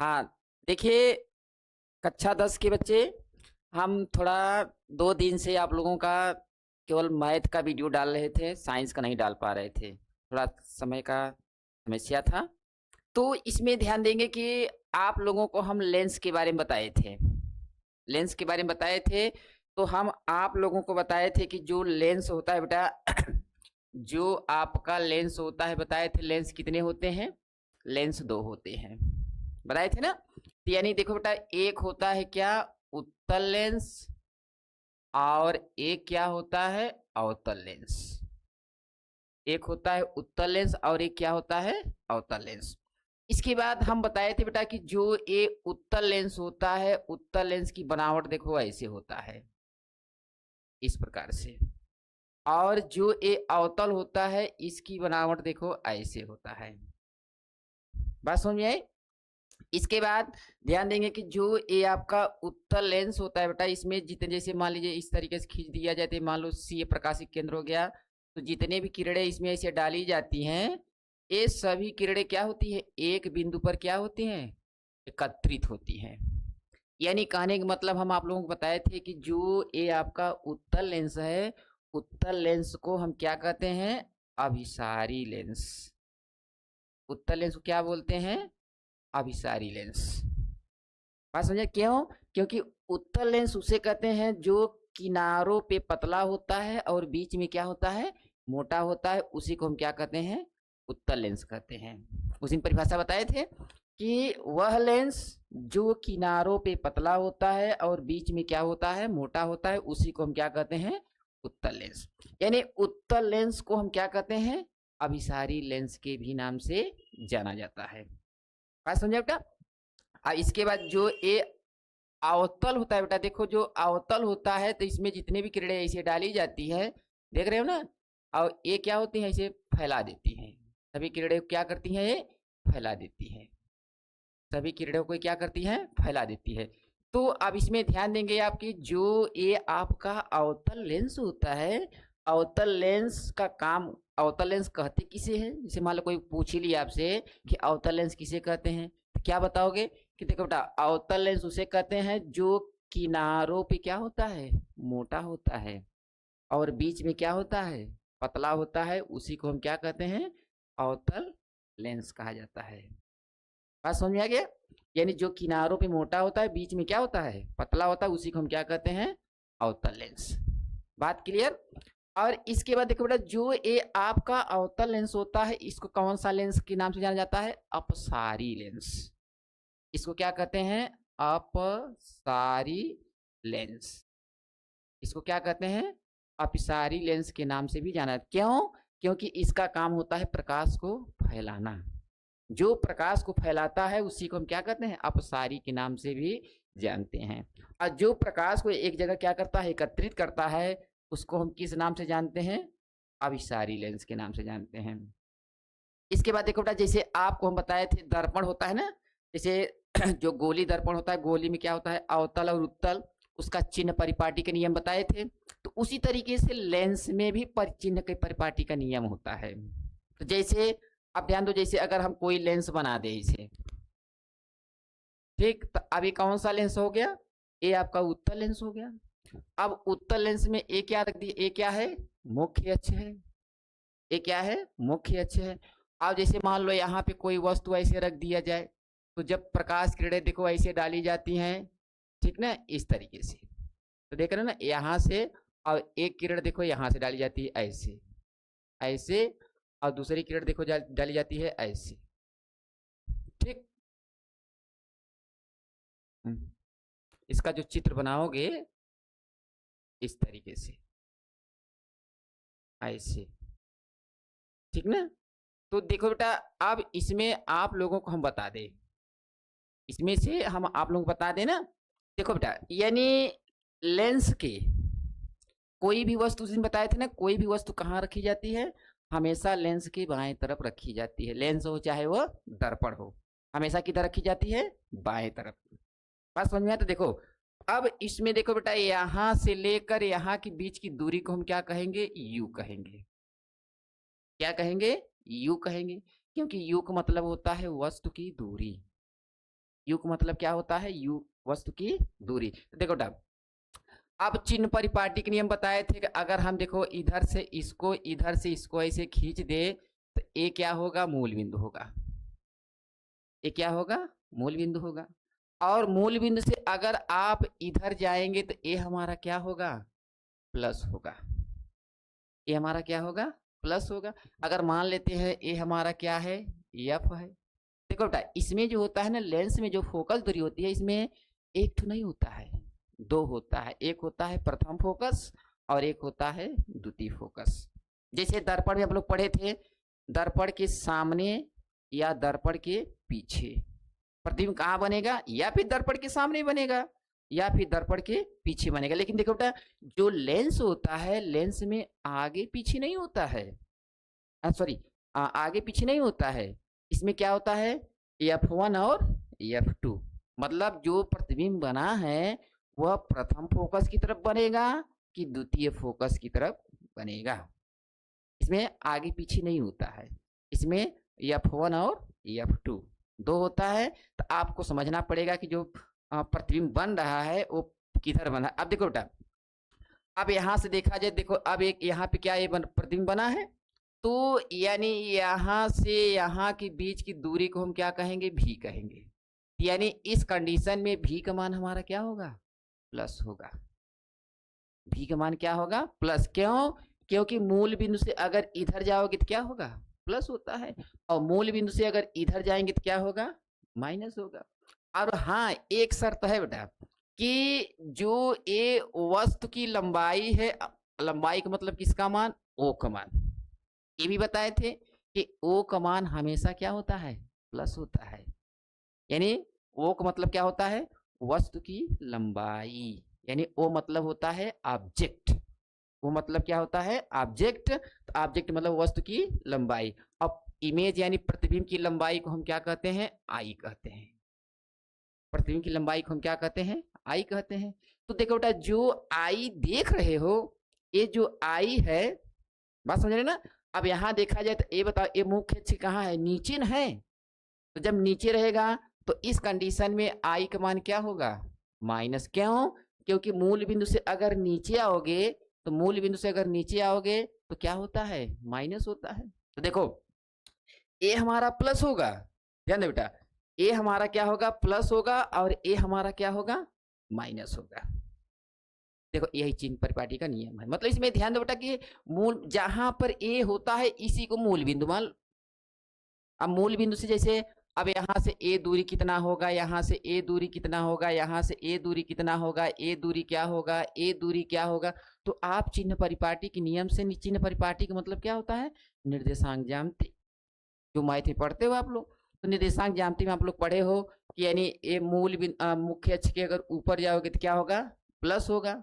हाँ, देखिए कक्षा 10 के बच्चे, हम थोड़ा 2 दिन से आप लोगों का केवल मैथ का वीडियो डाल रहे थे, साइंस का नहीं डाल पा रहे थे। थोड़ा समय का समस्या था। तो इसमें ध्यान देंगे कि आप लोगों को हम लेंस के बारे में बताए थे। लेंस के बारे में बताए थे, तो हम आप लोगों को बताए थे कि जो लेंस होता है बेटा जो आपका लेंस होता है बताए थे लेंस कितने होते हैं? लेंस 2 होते हैं। बताए थे ना? तो यानी देखो बेटा एक होता है क्या? उत्तल लेंस और एक क्या होता है? अवतल लेंस। एक होता है उत्तल लेंस और एक क्या होता है? अवतल लेंस। इसके बाद हम बताए थे बेटा कि जो ये उत्तल लेंस होता है, उत्तल लेंस की बनावट देखो ऐसे होता है, इस प्रकार से। और जो ये अवतल होता है, इसकी बनावट देखो ऐसे होता है। बात समझ में आई? इसके बाद ध्यान देंगे कि जो ये आपका उत्तल लेंस होता है बेटा, इसमें जितने जैसे मान लीजिए इस तरीके से खींच दिया जाए तो मान लो सी ये प्रकाशिक केंद्र हो गया, तो जितने भी किरणें इसमें ऐसे डाली जाती हैं, ये सभी किरणें क्या होती है? एक बिंदु पर क्या होती हैं? एकत्रित होती हैं। यानी कहने का मतलब हम आप लोगों को बताए थे कि जो ये आपका उत्तल लेंस है, उत्तल लेंस को हम क्या कहते हैं? अभिसारी लेंस। उत्तल लेंस को क्या बोलते हैं? अभिसारी लेंस। बात समझे क्यों? क्योंकि उत्तल लेंस उसे कहते हैं जो किनारों पे पतला होता है और बीच में क्या होता है? मोटा होता है। उसी को हम क्या कहते हैं? उत्तल लेंस कहते हैं। उसी में परिभाषा बताए थे कि वह लेंस जो किनारों पे पतला होता है और बीच में क्या होता है? मोटा होता है। उसी को हम क्या कहते हैं? उत्तल लेंस। यानी उत्तल लेंस को हम क्या कहते हैं? अभिसारी लेंस के भी नाम से जाना जाता है। बात समझे बेटा? इसके बाद जो ये अवतल होता है बेटा, देखो जो अवतल होता है तो इसमें जितने भी किरणें ऐसे डाली जाती है, देख रहे हो ना? और ये क्या होती है? ऐसे फैला देती हैं। सभी किरणें क्या करती हैं? ये फैला देती हैं। सभी किरणों को क्या करती हैं? फैला देती है। तो अब इसमें ध्यान देंगे आपकी जो ये आपका अवतल लेंस होता है, अवतल लेंस का काम, अवतल लेंस कहते किसे हैं? जैसे मान लो कोई पूछ ही लिया आपसे कि अवतल लेंस किसे कहते हैं, तो क्या बताओगे? कि देखो बेटा अवतल लेंस उसे कहते हैं जो किनारों पे क्या होता है? मोटा होता है और बीच में क्या होता है? पतला होता है। उसी को हम क्या कहते हैं? अवतल लेंस कहा जाता है। बात समझ में आ गया? यानी जो किनारों पे मोटा होता है, बीच में क्या होता है? पतला होता है। उसी को हम क्या कहते हैं? अवतल लेंस। बात क्लियर? और इसके बाद देखो बेटा जो ये आपका अवतल लेंस होता है, इसको कौन सा लेंस के नाम से जाना जाता है? अपसारी लेंस। इसको क्या कहते हैं? अपसारी लेंस। इसको क्या कहते हैं? अपसारी लेंस के नाम से भी जाना। क्यों? क्योंकि इसका काम होता है प्रकाश को फैलाना। जो प्रकाश को फैलाता है उसी को हम क्या कहते हैं? अपसारी के नाम से भी जानते हैं। और जो प्रकाश को एक जगह क्या करता है? एकत्रित करता है, उसको हम किस नाम से जानते हैं? अभिसारी लेंस के नाम से जानते हैं। इसके बाद देखो बेटा जैसे आपको हम बताए थे दर्पण होता है ना, जैसे जो गोली दर्पण होता है, गोली में क्या होता है? अवतल और उत्तल, उसका चिन्ह परिपाटी के नियम बताए थे। तो उसी तरीके से लेंस में भी चिन्ह के परिपाटी का नियम होता है। तो जैसे अब ध्यान दो, जैसे अगर हम कोई लेंस बना दे इसे, ठीक, तो अब ये कौन सा लेंस हो गया? ये आपका उत्तल लेंस हो गया। अब उत्तल लेंस में ये क्या रख दिया? ये क्या है? मुख्य अक्ष है। ये क्या है? मुख्य अक्ष है। अब जैसे मान लो यहाँ पे कोई वस्तु ऐसे रख दिया जाए, तो जब प्रकाश किरणें देखो ऐसे डाली जाती हैं, ठीक ना, इस तरीके से, तो देख रहे हो ना यहाँ से, और एक किरण देखो यहाँ से डाली जाती है ऐसे, ऐसे, और दूसरी किरण देखो डाली जाती है ऐसे, ठीक। इसका जो चित्र बनाओगे इस तरीके से, ऐसे, ठीक ना? तो देखो बेटा अब इसमें आप लोगों को हम बता दें, इसमें से हम आप लोगों को बता दें ना। देखो बेटा यानी लेंस के कोई भी वस्तु, जिसमें बताए थे ना, कोई भी वस्तु कहाँ रखी जाती है? हमेशा लेंस के बाएं तरफ रखी जाती है। लेंस हो चाहे वो दर्पण हो, हमेशा किधर रखी जाती है? बाएं तरफ। बात समझ में आया? तो देखो अब इसमें देखो बेटा यहाँ से लेकर यहाँ के बीच की दूरी को हम क्या कहेंगे? यू कहेंगे। क्या कहेंगे? यू कहेंगे। क्योंकि यू का मतलब होता है वस्तु की दूरी। यू का मतलब क्या होता है, यू वस्तु की दूरी। तो देखो बेटा, अब चिन्ह परिपाटी के नियम बताए थे कि अगर हम देखो इधर से इसको ऐसे खींच दे तो ये क्या होगा, मूल बिंदु होगा। ये क्या होगा, मूल बिंदु होगा। और मूल बिंदु से अगर आप इधर जाएंगे तो ये हमारा क्या होगा, प्लस होगा। ये हमारा क्या होगा, प्लस होगा। अगर मान लेते हैं ये हमारा क्या है, एफ है। देखो बेटा, इसमें जो होता है ना, लेंस में जो फोकस दूरी होती है, इसमें एक तो नहीं होता है, दो होता है। एक होता है प्रथम फोकस और एक होता है द्वितीय फोकस। जैसे दर्पण में हम लोग पढ़े थे, दर्पण के सामने या दर्पण के पीछे प्रतिबिंब कहाँ बनेगा, या फिर दर्पण के सामने बनेगा या फिर दर्पण के पीछे बनेगा। लेकिन देखो बेटा, जो लेंस होता है, लेंस में आगे पीछे नहीं होता है, सॉरी, आगे पीछे नहीं होता है। इसमें क्या होता है, F1 और F2। मतलब जो प्रतिबिंब बना है वह प्रथम फोकस की तरफ बनेगा कि द्वितीय फोकस की तरफ बनेगा। इसमें आगे पीछे नहीं होता है, इसमें F1 और F2 दो होता है। तो आपको समझना पड़ेगा कि जो प्रतिबिंब बन रहा है वो किधर बना। अब देखो बेटा, अब यहां से देखा जाए, देखो अब एक यहाँ पे क्या ये प्रतिबिंब बना है, तो यानी यहाँ से यहाँ के बीच की दूरी को हम क्या कहेंगे, भी कहेंगे। यानी इस कंडीशन में भी का मान हमारा क्या होगा, प्लस होगा। भी का मान क्या होगा, प्लस। क्यों, क्योंकि मूल बिंदु से अगर इधर जाओगे तो क्या होगा, प्लस होता है, और मूल बिंदु से अगर इधर जाएंगे तो क्या होगा, माइनस होगा। और हाँ, एक शर्त है बेटा कि जो ये वस्तु की लंबाई है, लंबाई का मतलब किसका मान, ओ का मान। ये भी बताए थे कि ओ का मान हमेशा क्या होता है, प्लस होता है। यानी ओ का मतलब क्या होता है, वस्तु की लंबाई। यानी ओ मतलब होता है ऑब्जेक्ट। वो मतलब क्या होता है, ऑब्जेक्ट। तो ऑब्जेक्ट मतलब वस्तु की लंबाई। अब इमेज यानी प्रतिबिंब की लंबाई को हम क्या कहते हैं, आई कहते हैं। प्रतिबिंब की लंबाई को हम क्या कहते हैं, आई कहते हैं। तो देखो बेटा, जो आई देख रहे हो, ये जो आई है, बात समझ रहे ना। अब यहां देखा जाए तो ये बताओ, ये मुख्य अक्ष कहाँ है, नीचे न है। तो जब नीचे रहेगा तो इस कंडीशन में आई का मान क्या होगा, माइनस। क्यों, क्योंकि मूल बिंदु से अगर नीचे आओगे, तो मूल बिंदु से अगर नीचे आओगे तो क्या होता है, माइनस होता है। तो देखो, ए हमारा प्लस होगा, ध्यान दे बेटा, ए हमारा क्या होगा, प्लस होगा, और ए हमारा क्या होगा, माइनस होगा। देखो, यही चिन्ह परिपाटी का नियम है। मतलब इसमें ध्यान दो बेटा कि मूल जहां पर ए होता है इसी को मूल बिंदु मान। अब मूल बिंदु से जैसे, अब यहाँ से ए दूरी कितना होगा, यहाँ से ए दूरी कितना होगा, यहाँ से ए दूरी कितना होगा, ए दूरी क्या होगा, ए दूरी क्या होगा। तो आप चिन्ह परिपाटी के नियम से, चिन्ह परिपाटी का मतलब क्या होता है, निर्देशांक ज्यामिति। जो मैथ में पढ़ते हो आप लोग, तो निर्देशांक ज्यामिति में आप लोग पढ़े हो कि यानी ये मूल मुख्य अक्ष के अगर ऊपर जाओगे तो क्या होगा, प्लस होगा,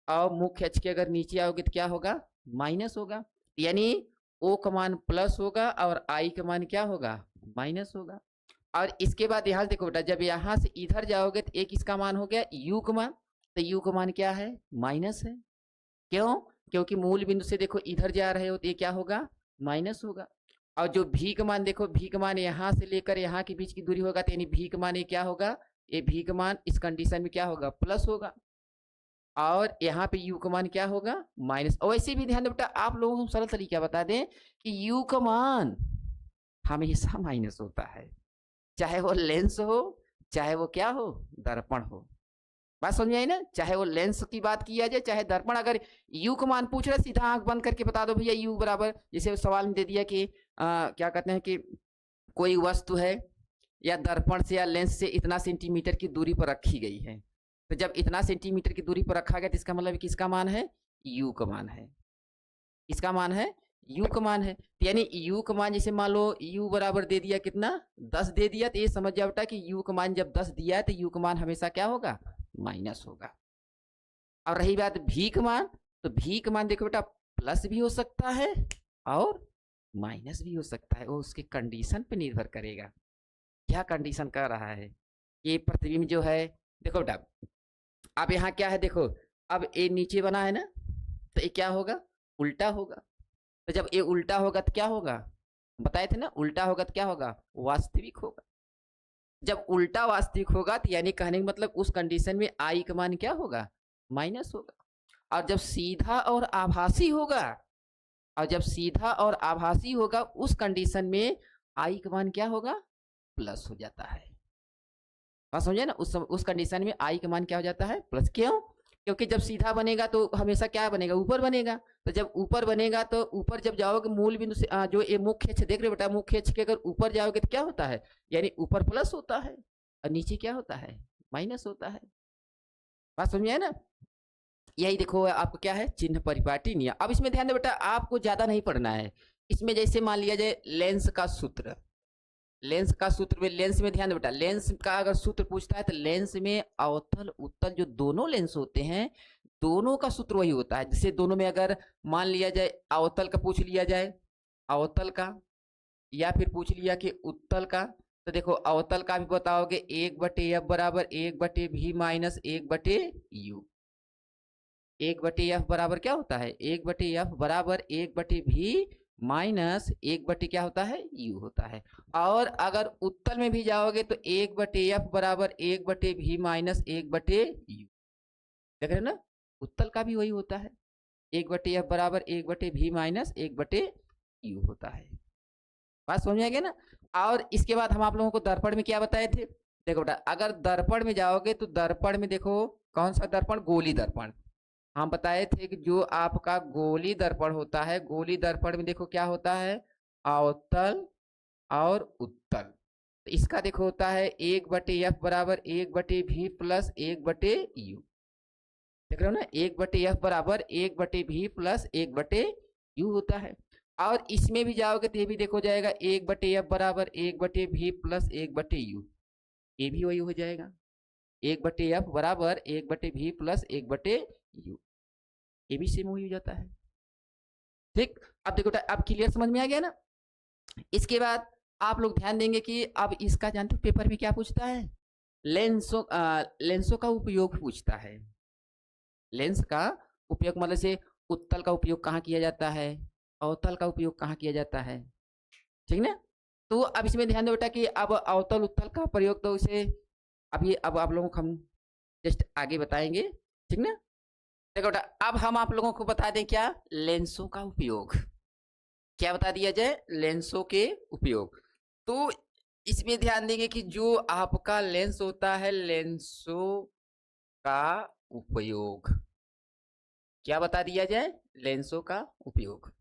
और मुख्य अक्ष के अगर नीचे आओगे तो क्या होगा, माइनस होगा। यानी ओ का मान प्लस होगा और आई का मान क्या होगा, माइनस होगा। और इसके बाद यहाँ देखो बेटा, जब यहाँ से इधर जाओगे तो एक इसका मान हो गया यू का मान। तो यू का मान क्या है, माइनस है। क्यों, क्योंकि मूल बिंदु से देखो इधर जा रहे हो तो ये क्या होगा, माइनस होगा। और जो भी का मान देखो, भी का मान यहाँ से लेकर यहाँ के बीच की दूरी होगा, तो यानी भी का मान ये क्या होगा, ये भी का मान इस कंडीशन में क्या होगा, प्लस होगा। और यहाँ पे यू का मान क्या होगा, माइनस। और वैसे भी ध्यान दो बेटा, आप लोगों को सरल तरीका बता दें कि यू का मान हमेशा माइनस होता है, चाहे वो लेंस हो, चाहे वो क्या हो, दर्पण हो। बात समझ में आई ना। चाहे वो लेंस की बात किया जाए, चाहे दर्पण। अगर यू का मान पूछ रहे, सीधा आंख बंद करके बता दो भैया यू बराबर, जैसे सवाल में दे दिया कि क्या कहते हैं कि कोई वस्तु है या दर्पण से या लेंस से इतना सेंटीमीटर की दूरी पर रखी गई है। तो जब इतना सेंटीमीटर की दूरी पर रखा गया तो इसका मतलब किसका मान है, यू का मान है। इसका मान है, यू का मान है। यानी यू का मान, जैसे मान लो यू बराबर दे दिया कितना, 10 दे दिया, तो ये समझ जाओ बेटा कि यू का मान जब 10 दिया है तो यू का मान हमेशा क्या होगा, माइनस होगा। और रही बात भी का मान, तो भी का मान देखो बेटा, प्लस भी हो सकता है और माइनस भी हो सकता है। वो उसके कंडीशन पे निर्भर करेगा, क्या कंडीशन कर रहा है। ये प्रतिबिंब जो है, देखो बेटा, अब यहाँ क्या है, देखो अब ये नीचे बना है ना, तो ये क्या होगा, उल्टा होगा। तो जब ये उल्टा होगा तो क्या होगा, बताए थे ना, उल्टा होगा तो क्या होगा, वास्तविक होगा। जब उल्टा वास्तविक होगा तो यानी कहने का मतलब उस कंडीशन में आई का मान क्या होगा, माइनस होगा। और जब सीधा और आभासी होगा, और जब सीधा और आभासी होगा उस कंडीशन में आई का मान क्या होगा, प्लस हो जाता है। बात समझे ना, उस कंडीशन में आई का मान क्या हो जाता है, प्लस। क्यों? क्योंकि जब सीधा बनेगा तो हमेशा क्या बनेगा, ऊपर बनेगा। तो जब ऊपर बनेगा तो ऊपर जब जाओगे मूल बिंदु से जो ये मुख्य अक्ष देख रहे हो बेटा, मुख्य अक्ष के अगर ऊपर जाओगे तो क्या होता है, यानी ऊपर प्लस होता है और नीचे क्या होता है, माइनस होता है। बात समझ में आया ना। यही देखो आपको क्या है, चिन्ह परिपाटी नियम। अब इसमें ध्यान दो बेटा, आपको ज्यादा नहीं पढ़ना है इसमें। जैसे मान लिया जाए लेंस का सूत्र, लेंस का सूत्र में, लेंस में ध्यान दो बेटा, लेंस का अगर सूत्र पूछता है तो लेंस में अवतल उत्तल जो दोनों लेंस होते हैं, दोनों का सूत्र वही होता है। जैसे दोनों में अगर मान लिया जाए अवतल का पूछ लिया जाए, अवतल का, या फिर पूछ लिया कि उत्तल का, तो देखो अवतल का भी बताओगे 1/f बराबर 1/v माइनस 1/u। 1/f बराबर क्या होता है, 1/f बराबर 1/v माइनस 1/ क्या होता है, u होता है। और अगर उत्तल में भी जाओगे तो 1/f बराबर 1/v माइनस 1/u। देख रहे ना, उत्तल का भी वही होता है, 1/f बराबर 1/v माइनस 1/u होता है। बात समझ में आ गया ना। और इसके बाद हम आप लोगों को दर्पण में क्या बताए थे, देखो बेटा अगर दर्पण में जाओगे तो दर्पण में देखो कौन सा दर्पण, गोली दर्पण। हम बताए थे कि जो आपका गोली दर्पण होता है, गोली दर्पण में देखो क्या होता है, अवतल और उत्तल। तो इसका देखो होता है 1/f बराबर 1/v प्लस 1/u। देख रहे हो ना, 1/f बराबर 1/v प्लस 1/u होता है। और इसमें भी जाओगे तो ये भी देखो जाएगा 1/f बराबर 1/v प्लस 1/u, ये भी वही हो जाएगा 1/f बराबर 1/v प्लस 1/u, ये भी सेम वही हो जाता है। ठीक, अब देखो अब क्लियर समझ में आ गया ना। इसके बाद आप लोग ध्यान देंगे कि अब इसका जानते हो पेपर में क्या पूछता है, लेंसों का उपयोग पूछता है। लेंस का उपयोग मतलब से उत्तल का उपयोग कहाँ किया जाता है, अवतल का उपयोग कहाँ किया जाता है, ठीक ना। तो अब इसमें ध्यान दो बेटा कि अब अवतल उत्तल का प्रयोग तो उसे अभी अब आप लोगों को हम जस्ट आगे बताएंगे, ठीक ना। देखो बेटा अब हम आप लोगों को बता दें क्या, लेंसों का उपयोग क्या बता दिया जाए, लेंसों के उपयोग। तो इसमें ध्यान देंगे कि जो आपका लेंस होता है, लेंसों का उपयोग क्या बता दिया जाए, लेंसों का उपयोग।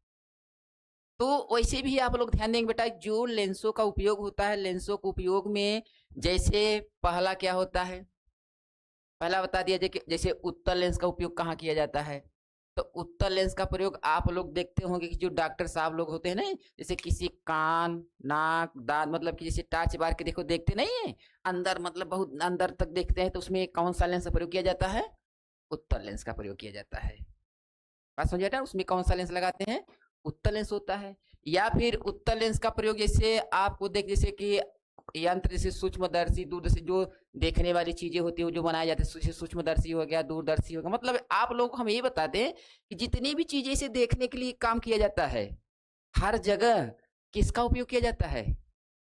तो वैसे भी आप लोग ध्यान देंगे बेटा, जो लेंसों का उपयोग होता है, लेंसों के उपयोग में जैसे पहला क्या होता है, पहला बता दिया जाए कि जैसे उत्तल लेंस का उपयोग कहाँ किया जाता है। तो उत्तल लेंस का प्रयोग आप लोग देखते होंगे कि जो डॉक्टर साहब लोग होते हैं ना, जैसे किसी कान नाक दांत मतलब कि जैसे टार्च बार के देखो देखते नहीं है अंदर, मतलब बहुत अंदर तक देखते हैं, तो उसमें कौन सा लेंस का प्रयोग किया जाता है, उत्तल लेंस का प्रयोग किया जाता है। बात समझ आया, उसमें कौन सा लेंस लगाते हैं, उत्तल लेंस होता है। या फिर उत्तल लेंस का प्रयोग जैसे आपको देख, जैसे कि यंत्र जैसे सूक्ष्मदर्शी दूरदर्शी जो देखने वाली चीजें होती है जो बनाए जाते हैं, सूक्ष्मदर्शी हो गया दूरदर्शी हो गया, मतलब आप लोगों को हम ये बता दें कि जितनी भी चीजें इसे देखने के लिए काम किया जाता है, हर जगह किसका उपयोग किया जाता है,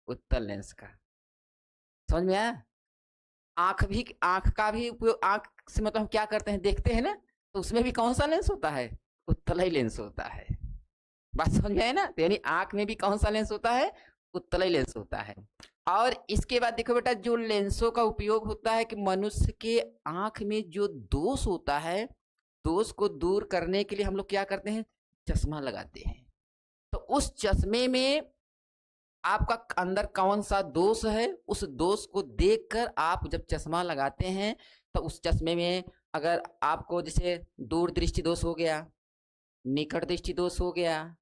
उत्तल लेंस का। समझ में आया। आंख का भी उपयोग, आंख से मतलब हम क्या करते हैं, देखते हैं ना, तो उसमें भी कौन सा लेंस होता है, उत्तल ही लेंस होता है। बात समझ में आए ना। तो यानी आंख में भी कौन सा लेंस होता है, उत्तल ही लेंस होता है। और इसके बाद देखो बेटा, जो लेंसों का उपयोग होता है कि मनुष्य के आंख में जो दोष होता है, दोष को दूर करने के लिए हम लोग क्या करते हैं, चश्मा लगाते हैं। तो उस चश्मे में आपका अंदर कौन सा दोष है, उस दोष को देखकर आप जब चश्मा लगाते हैं तो उस चश्मे में अगर आपको जैसे दूर दृष्टि दोष हो गया, निकट दृष्टि दोष हो गया,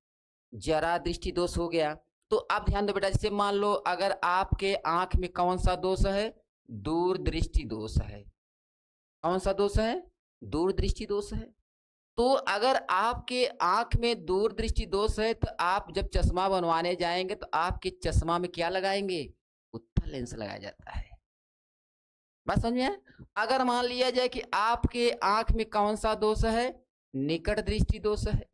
जरा दृष्टि दोष हो गया, तो आप ध्यान दो बेटा, जैसे मान लो अगर आपके आंख में कौन सा दोष है, दूर दृष्टि दोष है। कौन सा दोष है, दूर दृष्टि दोष है। तो अगर आपके आंख में दूर दृष्टि दोष है तो आप जब चश्मा बनवाने जाएंगे तो आपके चश्मा में क्या लगाएंगे, उत्तल लेंस लगाया जाता है। बात समझ में। अगर मान लिया जाए कि आपके आंख में कौन सा दोष है, निकट दृष्टि दोष है।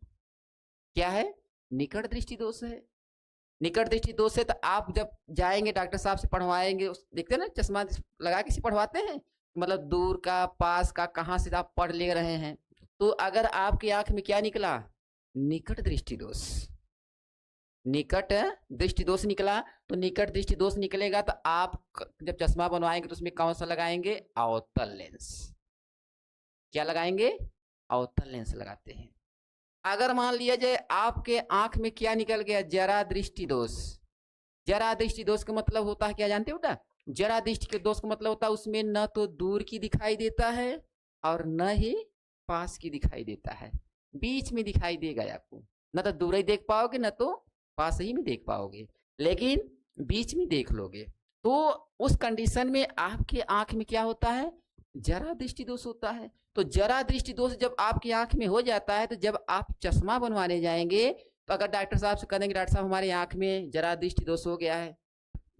क्या है, निकट दृष्टि दोष है। निकट दृष्टि दोष से तो आप जब जाएंगे डॉक्टर साहब से पढ़वाएंगे, देखते हैं ना चश्मा लगा के पढ़वाते हैं, मतलब दूर का पास का कहाँ से आप पढ़ ले रहे हैं। तो अगर आपकी आंख में क्या निकला, निकट दृष्टि दोष, निकट दृष्टि दोष निकला, तो निकट दृष्टि दोष निकलेगा तो आप जब चश्मा बनवाएंगे तो उसमें कौन सा लगाएंगे, अवतल लेंस। क्या लगाएंगे, अवतल लेंस लगाते हैं। अगर मान लिया जाए आपके आंख में क्या निकल गया, जरा दृष्टि दोष। जरा दृष्टि दोष का मतलब होता है क्या जानते हो बेटा, जरा दृष्टि के दोष का मतलब होता है उसमें न तो दूर की दिखाई देता है और न ही पास की दिखाई देता है, बीच में दिखाई देगा आपको। न तो दूर ही देख पाओगे न तो पास ही में देख पाओगे, लेकिन बीच में देख लोगे। तो उस कंडीशन में आपके आंख में क्या होता है, जरा दृष्टि दोष होता है। तो जरा दृष्टि दोष जब आपकी आंख में हो जाता है तो जब आप चश्मा बनवाने जाएंगे तो अगर डॉक्टर साहब से कहेंगे डॉक्टर साहब हमारी आंख में जरा दृष्टि दोष हो गया है,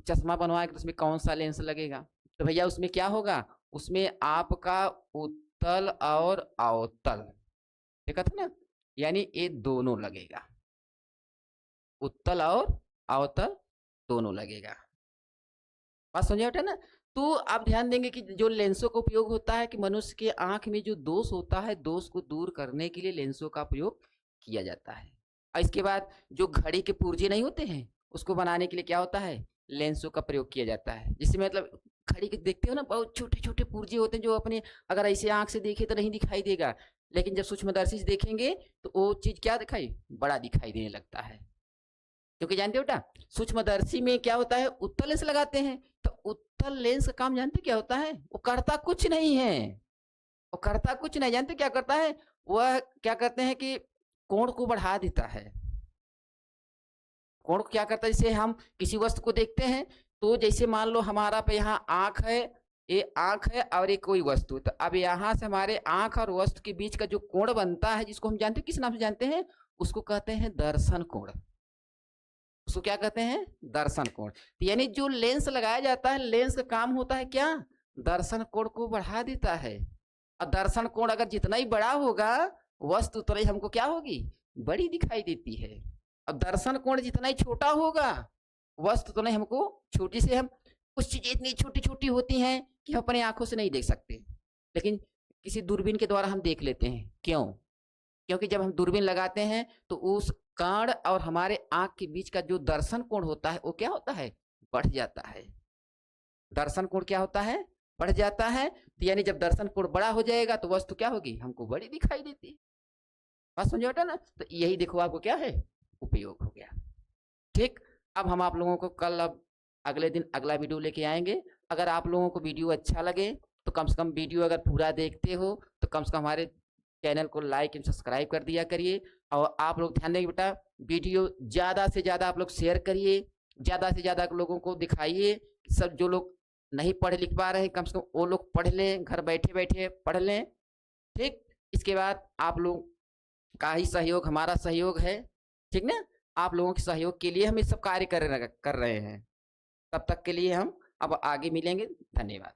चश्मा बनवाएंगे तो उसमें कौन सा लेंस लगेगा, तो भैया उसमें क्या होगा, उसमें आपका उत्तल और अवतल, देखा था ना, यानी ये दोनों लगेगा, उत्तल और अवतल दोनों लगेगा। बात समझे बेटा ना। तो आप ध्यान देंगे कि जो लेंसों का उपयोग होता है कि मनुष्य के आंख में जो दोष होता है, दोष को दूर करने के लिए लेंसों का प्रयोग किया जाता है। और इसके बाद जो घड़ी के पुर्जे नहीं होते हैं उसको बनाने के लिए क्या होता है, लेंसों का प्रयोग किया जाता है। जिससे मतलब घड़ी के देखते हो ना, बहुत छोटे छोटे पुर्जे होते हैं जो अपने अगर ऐसे आंख से देखे तो नहीं दिखाई देगा, लेकिन जब सूक्ष्मदर्शी से देखेंगे तो वो चीज क्या दिखाई, बड़ा दिखाई देने लगता है। क्योंकि जानते हो बेटा सूक्ष्मदर्शी में क्या होता है, उत्तल लेंस लगाते हैं। तो उत्तल लेंस का काम जानते क्या होता है, वो करता कुछ नहीं है, वो करता कुछ नहीं, जानते क्या करता है, वह क्या करते हैं कि कोण को बढ़ा देता है। कोण को क्या करता है, जैसे हम किसी वस्तु को देखते हैं तो जैसे मान लो हमारा पे यहाँ आंख है, ये आंख है और ये कोई वस्तु, तो अब यहाँ से हमारे आंख और वस्तु के बीच का जो कोण बनता है जिसको हम जानते हैं, किस नाम से जानते हैं, उसको कहते हैं दर्शन कोण। उसको क्या कहते हैं, दर्शन कोण। यानी जो लेंस लगाया जाता है, लेंस का काम होता है क्या, दर्शन कोण को बढ़ा देता है। और दर्शन कोण अगर जितना ही बड़ा होगा वस्तु उतना ही हमको क्या होगी, बड़ी दिखाई देती है। अब दर्शन कोण जितना ही छोटा होगा वस्तु उतना ही हमको छोटी से, हम कुछ चीजें इतनी छोटी छोटी होती हैं कि हम अपनी आंखों से नहीं देख सकते, लेकिन किसी दूरबीन के द्वारा हम देख लेते हैं। क्यों, क्योंकि जब हम दूरबीन लगाते हैं तो उस कांड और हमारे आंख के बीच का जो दर्शन कोण होता है वो क्या होता है, बढ़ जाता है। दर्शन कोण क्या होता है, बढ़ जाता है। तो यानी जब दर्शन कोण बड़ा हो जाएगा तो वस्तु क्या होगी, हमको बड़ी दिखाई देती है। बात समझो बेटा ना। तो यही देखो आपको क्या है, उपयोग हो गया। ठीक, अब हम आप लोगों को कल अब अगले दिन अगला वीडियो लेके आएंगे। अगर आप लोगों को वीडियो अच्छा लगे तो कम से कम वीडियो अगर पूरा देखते हो तो कम से कम हमारे चैनल को लाइक एंड सब्सक्राइब कर दिया करिए। और आप लोग ध्यान देंगे बेटा, वीडियो ज़्यादा से ज़्यादा आप लोग शेयर करिए, ज़्यादा से ज़्यादा लोगों को दिखाइए। सब जो लोग नहीं पढ़ लिख पा रहे हैं कम से कम वो लोग पढ़ लें, घर बैठे बैठे पढ़ लें। ठीक, इसके बाद आप लोग का ही सहयोग हमारा सहयोग है, ठीक ना। आप लोगों के सहयोग के लिए हम ये सब कार्य कर रहे हैं। तब तक के लिए हम अब आगे मिलेंगे। धन्यवाद।